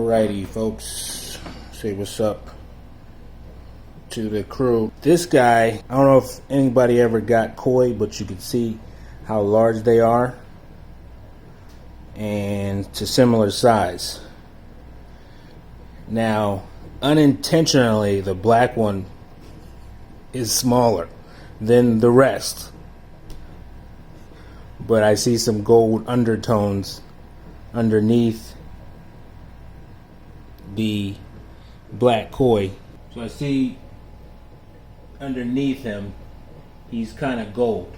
Alrighty, folks, say what's up to the crew. This guy, I don't know if anybody ever got koi, but you can see how large they are and to similar size. Now, unintentionally, the black one is smaller than the rest, but I see some gold undertones underneath the black koi. So I see underneath him he's kind of gold.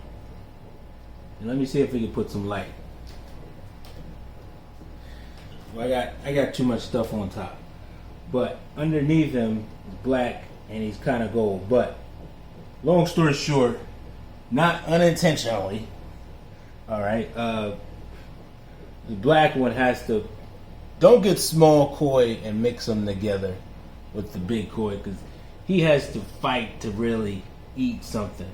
And let me see if we can put some light. Well, I got too much stuff on top, but underneath him is black and he's kind of gold. But long story short, not unintentionally, all right, the black one has to, don't get small koi and mix them together with the big koi, because he has to fight to really eat something.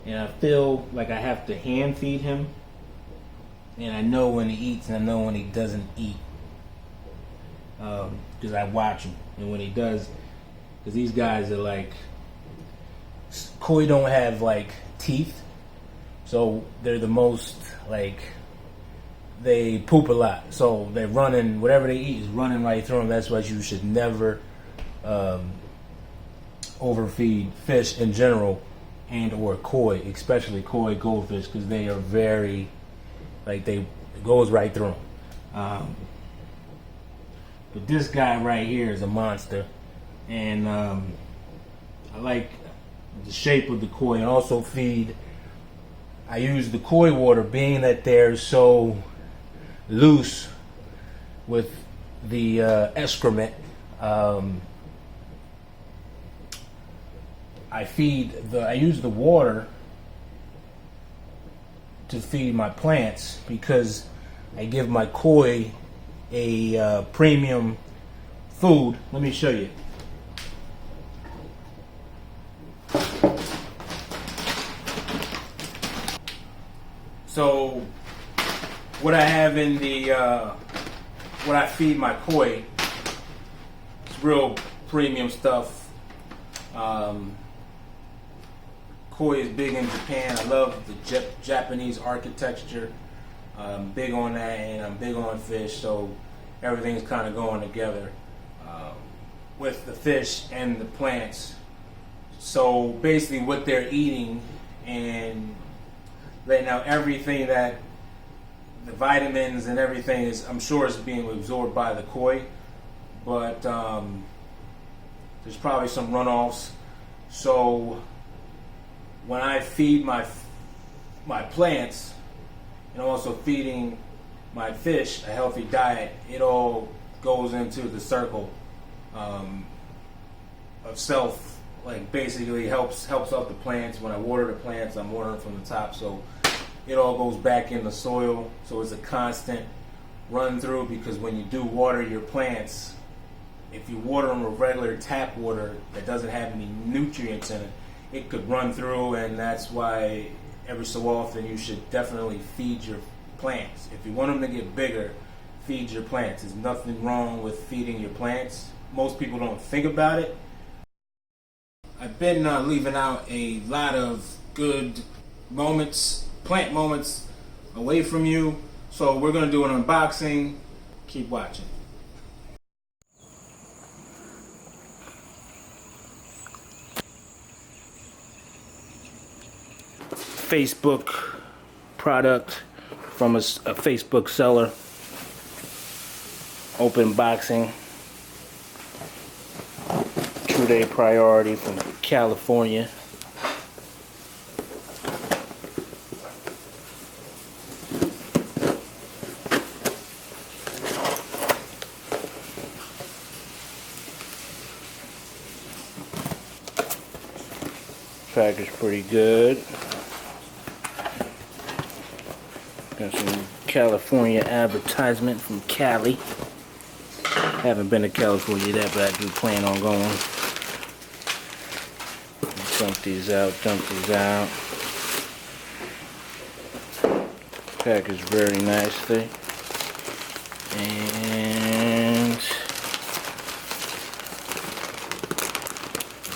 And I feel like I have to hand feed him, and I know when he eats and I know when he doesn't eat, because I watch him. And when he does, because these guys are like, koi don't have like teeth, so they're the most like, they poop a lot, so they're running, whatever they eat is running right through them. That's why you should never overfeed fish in general, and or koi, especially koi goldfish, because they are very, like, it goes right through them. But this guy right here is a monster, and I like the shape of the koi. And also I use the koi water, being that they're so loose with the excrement. I use the water to feed my plants, because I give my koi a premium food. Let me show you. So what I have in the what I feed my koi, it's real premium stuff. Koi is big in Japan. I love the Japanese architecture. I'm big on that, and I'm big on fish, so everything's kind of going together with the fish and the plants. So basically what they're eating and letting out everything, that the vitamins and everything is, I'm sure, is being absorbed by the koi, but there's probably some runoffs. So when I feed my plants, and I'm also feeding my fish a healthy diet, it all goes into the circle of self. Like, basically helps out the plants. When I water the plants, I'm watering from the top, so it all goes back in the soil. So it's a constant run through, because when you do water your plants, if you water them with regular tap water that doesn't have any nutrients in it, it could run through. And that's why every so often you should definitely feed your plants. If you want them to get bigger, feed your plants. There's nothing wrong with feeding your plants. Most people don't think about it. I've been leaving out a lot of good moments, plant moments, away from you. So we're going to do an unboxing. Keep watching. Facebook product from a Facebook seller. Open boxing. True Day Priority from California. Package pretty good. Got some California advertisement from Cali. Haven't been to California yet, but I do plan on going. Dump these out, Packaged very nicely. And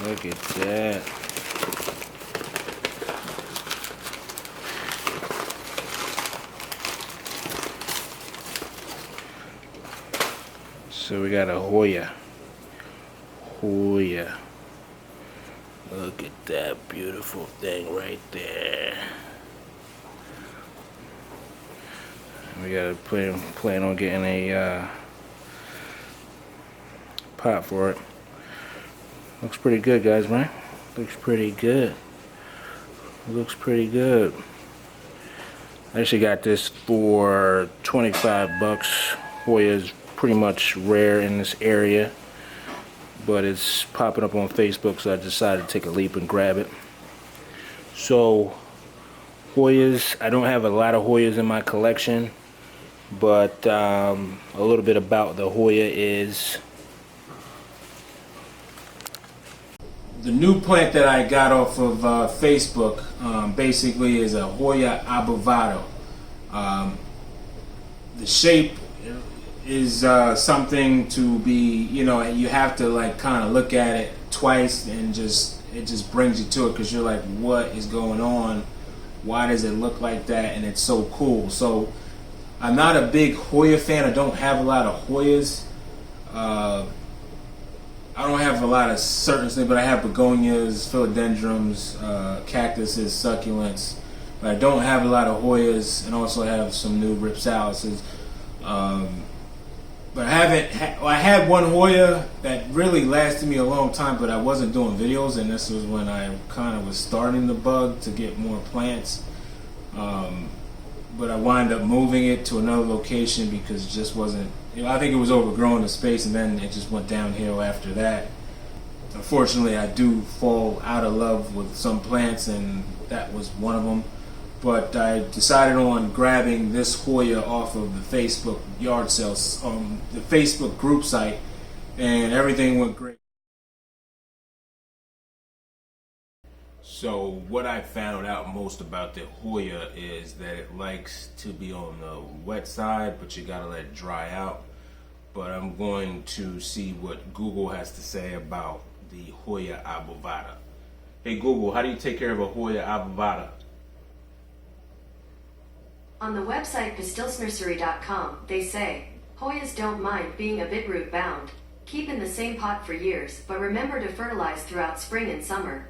look at that. So we got a Hoya. Hoya. Look at that beautiful thing right there. We gotta plan on getting a pot for it. Looks pretty good, guys, man. Looks pretty good. Looks pretty good. I actually got this for 25 bucks. Hoya's pretty much rare in this area, but it's popping up on Facebook, so I decided to take a leap and grab it. So Hoyas, I don't have a lot of Hoyas in my collection, but a little bit about the Hoya is the new plant that I got off of Facebook. Basically is a Hoya abovado. The shape is something to be, you know, you have to like kind of look at it twice, and it just brings you to it, because you're like, what is going on? Why does it look like that? And it's so cool. So I'm not a big Hoya fan. I don't have a lot of Hoyas. I don't have a lot of certain things, but I have begonias, philodendrons, cactuses, succulents. But I don't have a lot of Hoyas, and also have some new ripsalises. But I haven't. I had one Hoya that really lasted me a long time, but I wasn't doing videos, and this was when I kind of was starting the bug to get more plants. But I wound up moving it to another location because it just wasn't. You know, I think it was overgrown the space, and then it just went downhill after that. Unfortunately, I do fall out of love with some plants, and that was one of them. But I decided on grabbing this Hoya off of the Facebook yard sales, the Facebook group site, and everything went great. So what I found out most about the Hoya is that it likes to be on the wet side, but you gotta let it dry out. But I'm going to see what Google has to say about the Hoya abovada. Hey Google, how do you take care of a Hoya abovada? On the website pastilsnursery.com, they say, Hoyas don't mind being a bit root bound. Keep in the same pot for years, but remember to fertilize throughout spring and summer.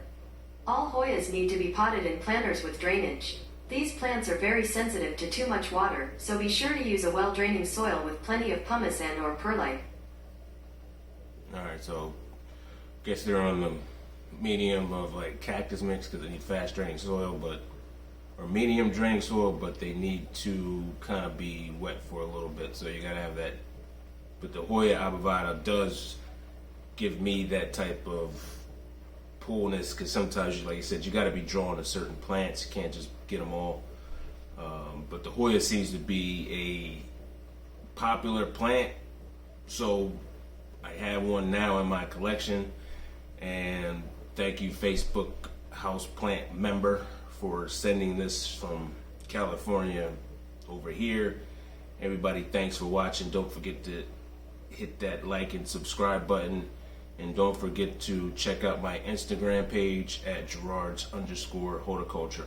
All Hoyas need to be potted in planters with drainage. These plants are very sensitive to too much water, so be sure to use a well-draining soil with plenty of pumice and or perlite. Alright, so guess they're on the medium of like cactus mix because they need fast draining soil, or medium draining soil, but they need to kind of be wet for a little bit, so you gotta have that. But the Hoya abovada does give me that type of poolness, because sometimes, like you said, you gotta be drawn to certain plants. You can't just get them all. But the Hoya seems to be a popular plant, so I have one now in my collection. And thank you, Facebook houseplant member, for sending this from California over here. Everybody, thanks for watching. Don't forget to hit that like and subscribe button, and don't forget to check out my Instagram page at Gerard's_horticulture_.